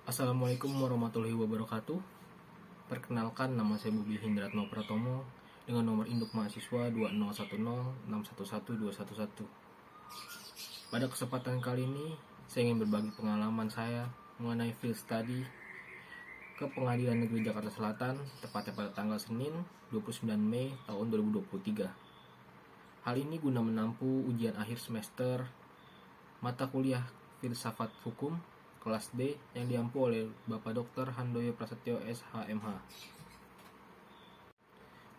Assalamualaikum warahmatullahi wabarakatuh. Perkenalkan, nama saya Bobi Hindratno Pratomo dengan nomor induk mahasiswa 201061611211. Pada kesempatan kali ini, saya ingin berbagi pengalaman saya mengenai field study ke Pengadilan Negeri Jakarta Selatan, tepatnya pada tanggal Senin 29 Mei tahun 2023. Hal ini guna menempuh ujian akhir semester mata kuliah Filsafat Hukum kelas D yang diampu oleh Bapak Dr. Handoyo Prasetyo SHMH.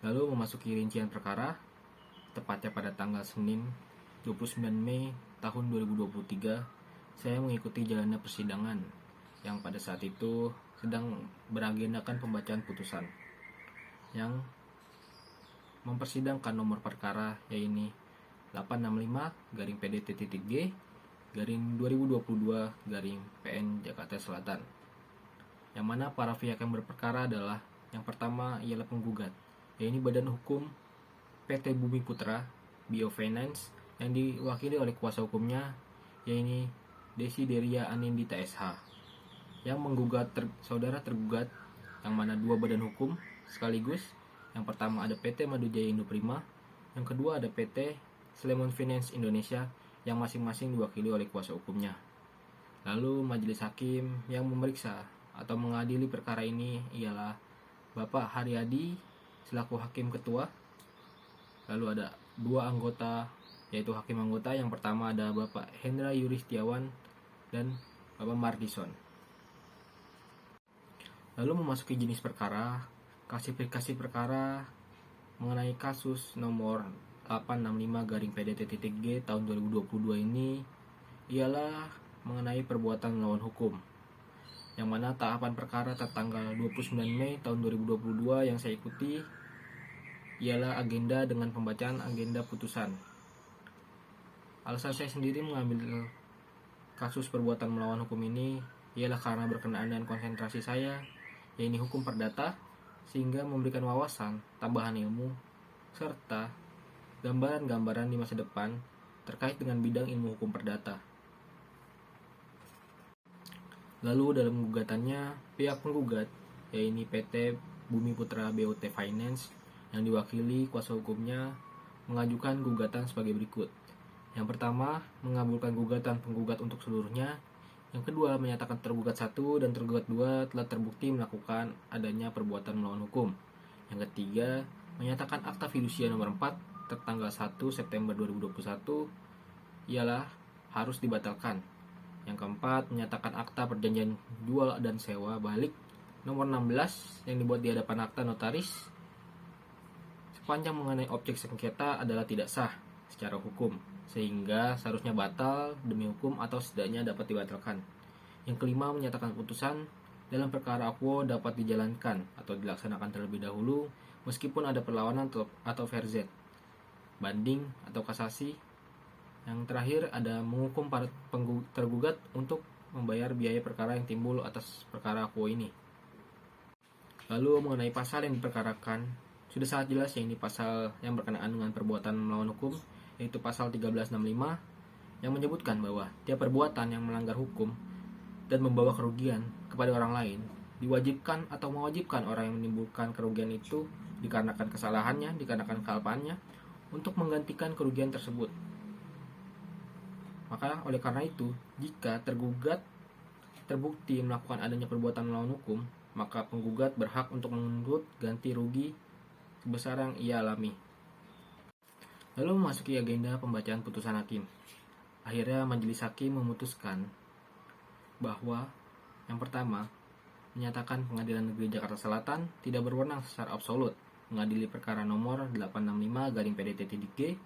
Lalu memasuki rincian perkara, tepatnya pada tanggal Senin 29 Mei tahun 2023, saya mengikuti jalannya persidangan yang pada saat itu sedang beragendakan pembacaan putusan yang mempersidangkan nomor perkara yaitu 865-PDT-G garing 2022 garing PN Jakarta Selatan, yang mana para pihak yang berperkara adalah yang pertama ialah penggugat, yaitu Badan Hukum PT Bumi Putra Biofinance yang diwakili oleh kuasa hukumnya yaitu Desideria Anindita SH, yang menggugat saudara tergugat, yang mana dua badan hukum sekaligus. Yang pertama ada PT Madujaya Indo Prima, yang kedua ada PT Sleman Finance Indonesia yang masing-masing diwakili oleh kuasa hukumnya. Lalu majelis hakim yang memeriksa atau mengadili perkara ini ialah Bapak Haryadi selaku hakim ketua. Lalu ada dua anggota, yaitu hakim anggota. Yang pertama ada Bapak Hendra Yuristiawan dan Bapak Mardison. Lalu memasuki jenis perkara, klasifikasi perkara mengenai kasus nomor 865-PDT-G tahun 2022 ini ialah mengenai perbuatan melawan hukum, yang mana tahapan perkara tertanggal 29 Mei tahun 2022 yang saya ikuti ialah agenda dengan pembacaan agenda putusan. Alasan saya sendiri mengambil kasus perbuatan melawan hukum ini ialah karena berkenaan dengan konsentrasi saya, yaitu hukum perdata, sehingga memberikan wawasan, tambahan ilmu, serta gambaran-gambaran di masa depan terkait dengan bidang ilmu hukum perdata. Lalu dalam gugatannya, pihak penggugat, yaitu PT Bumi Putra BOT Finance yang diwakili kuasa hukumnya, mengajukan gugatan sebagai berikut. Yang pertama, mengabulkan gugatan penggugat untuk seluruhnya. Yang kedua, menyatakan tergugat 1 dan tergugat 2 telah terbukti melakukan adanya perbuatan melawan hukum. Yang ketiga, menyatakan akta fidusia nomor 4 tertanggal 1 September 2021 ialah harus dibatalkan. Yang keempat, menyatakan akta perjanjian jual dan sewa balik nomor 16 yang dibuat di hadapan akta notaris sepanjang mengenai objek sengketa adalah tidak sah secara hukum, sehingga seharusnya batal demi hukum atau setidaknya dapat dibatalkan. Yang kelima, menyatakan putusan dalam perkara akuo dapat dijalankan atau dilaksanakan terlebih dahulu meskipun ada perlawanan atau verzet, banding atau kasasi. Yang terakhir ada menghukum para tergugat untuk membayar biaya perkara yang timbul atas perkara akuo ini. Lalu mengenai pasal yang diperkarakan, sudah sangat jelas yang ini pasal yang berkenaan dengan perbuatan melawan hukum, yaitu pasal 1365 yang menyebutkan bahwa tiap perbuatan yang melanggar hukum dan membawa kerugian kepada orang lain diwajibkan atau mewajibkan orang yang menimbulkan kerugian itu dikarenakan kesalahannya, dikarenakan kealpaannya, untuk menggantikan kerugian tersebut. Maka oleh karena itu, jika tergugat terbukti melakukan adanya perbuatan melawan hukum, maka penggugat berhak untuk menuntut ganti rugi sebesar yang ia alami. Lalu memasuki agenda pembacaan putusan hakim. Akhirnya majelis hakim memutuskan bahwa yang pertama, menyatakan Pengadilan Negeri Jakarta Selatan tidak berwenang secara absolut mengadili perkara nomor 865-PDT-G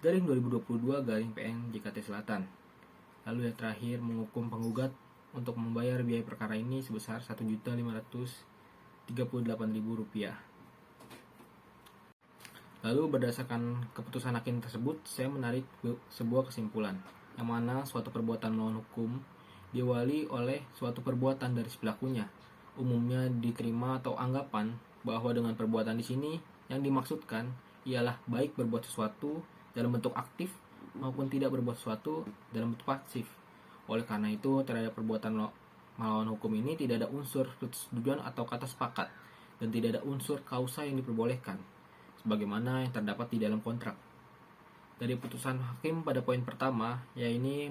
garing 2022-PN JKT Selatan. Lalu yang terakhir, menghukum penggugat untuk membayar biaya perkara ini sebesar Rp1.538.000. Lalu berdasarkan keputusan hakim tersebut, saya menarik sebuah kesimpulan, yang mana suatu perbuatan melawan hukum diawali oleh suatu perbuatan dari si pelakunya. Umumnya diterima atau anggapan bahwa dengan perbuatan di sini yang dimaksudkan ialah baik berbuat sesuatu dalam bentuk aktif maupun tidak berbuat sesuatu dalam bentuk pasif. Oleh karena itu, terhadap perbuatan melawan hukum ini tidak ada unsur persetujuan atau kata sepakat, dan tidak ada unsur kausa yang diperbolehkan, sebagaimana yang terdapat di dalam kontrak. Dari putusan hakim pada poin pertama, yaitu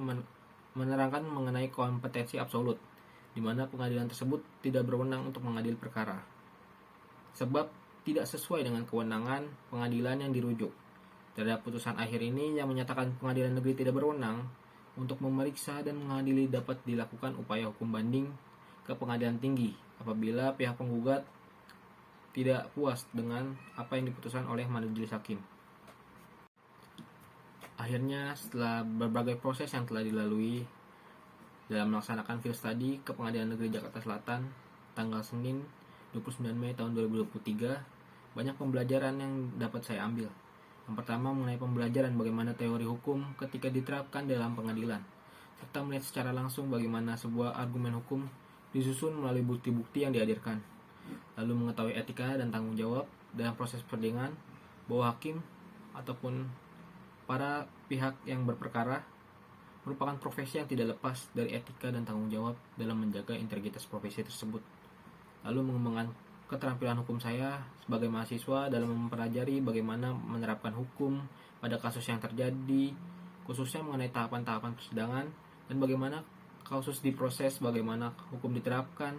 menerangkan mengenai kompetensi absolut, di mana pengadilan tersebut tidak berwenang untuk mengadili perkara, sebab tidak sesuai dengan kewenangan pengadilan yang dirujuk. Terhadap putusan akhir ini yang menyatakan pengadilan negeri tidak berwenang untuk memeriksa dan mengadili, dapat dilakukan upaya hukum banding ke pengadilan tinggi apabila pihak penggugat tidak puas dengan apa yang diputuskan oleh majelis hakim. Akhirnya, setelah berbagai proses yang telah dilalui dalam melaksanakan field study ke Pengadilan Negeri Jakarta Selatan tanggal Senin 29 Mei tahun 2023, banyak pembelajaran yang dapat saya ambil. Yang pertama, mengenai pembelajaran bagaimana teori hukum ketika diterapkan dalam pengadilan, serta melihat secara langsung bagaimana sebuah argumen hukum disusun melalui bukti-bukti yang dihadirkan. Lalu mengetahui etika dan tanggung jawab dalam proses persidangan, bahwa hakim ataupun para pihak yang berperkara merupakan profesi yang tidak lepas dari etika dan tanggung jawab dalam menjaga integritas profesi tersebut. Lalu mengembangkan keterampilan hukum saya sebagai mahasiswa dalam mempelajari bagaimana menerapkan hukum pada kasus yang terjadi, khususnya mengenai tahapan-tahapan persidangan, dan bagaimana kasus diproses, bagaimana hukum diterapkan,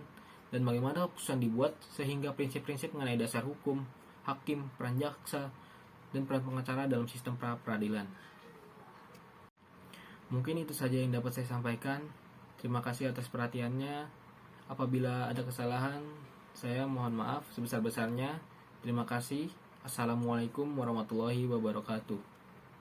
dan bagaimana keputusan dibuat, sehingga prinsip-prinsip mengenai dasar hukum, hakim, peran jaksa, dan peran pengacara dalam sistem pra-peradilan. Mungkin itu saja yang dapat saya sampaikan. Terima kasih atas perhatiannya. Apabila ada kesalahan, saya mohon maaf sebesar-besarnya. Terima kasih. Assalamualaikum warahmatullahi wabarakatuh.